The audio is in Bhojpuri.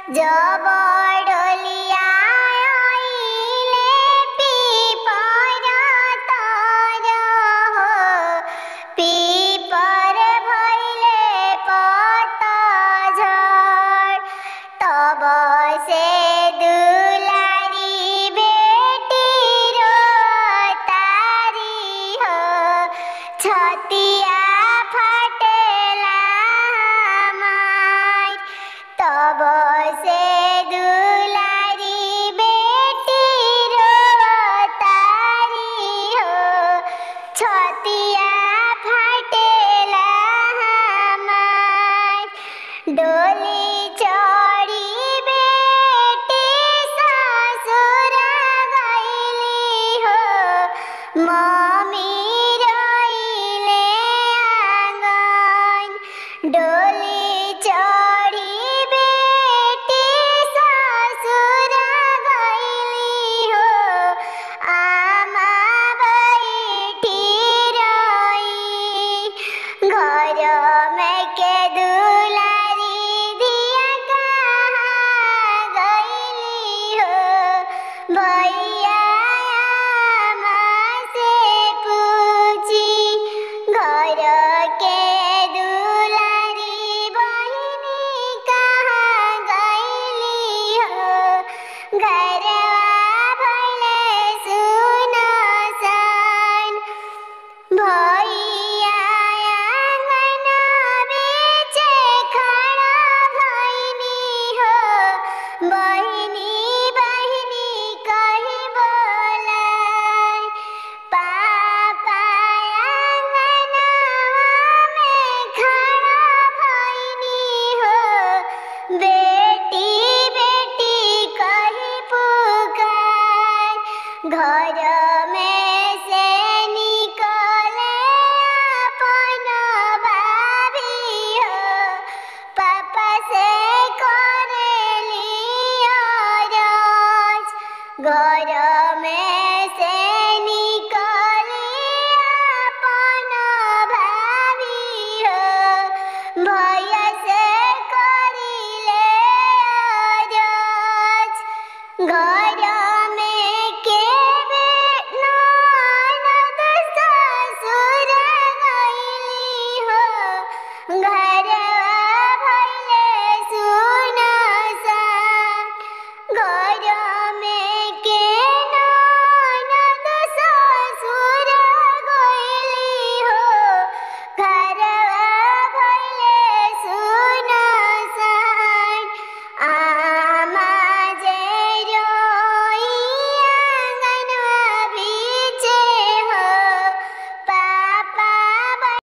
जब डोलिया आइले पीपर तर हो, पीपर भइले पतझर। तब से दुलारी बेटी रोतारी हो, छतिया फटेला हमार। तब से दुलारी बेटी रोतारी हो, छतिया फटेला हमार। डोली चढ़ी बेटी ससुर गइली हो, मम्मी रोइले आंगन। डोली चढ़ी बेटी ससुर गइली हो, आमा बैठी रही। घर में के दुलारी दिया कहाँ गइली हो, भैया आमा से पूछी। घर के दुलारी बहिनी कहाँ गइली हो, घरवा भइले सुनसान। भैया आंगन बीचे खड़ा भइनी हो, बहिनी बहिनी कही बोलाय। पापा आंगनवा में खड़ा भइनी हो, बेटी बेटी कही पुकार। घर में से निकले अपन भाभी हो, पापा से करेली अरज। घर में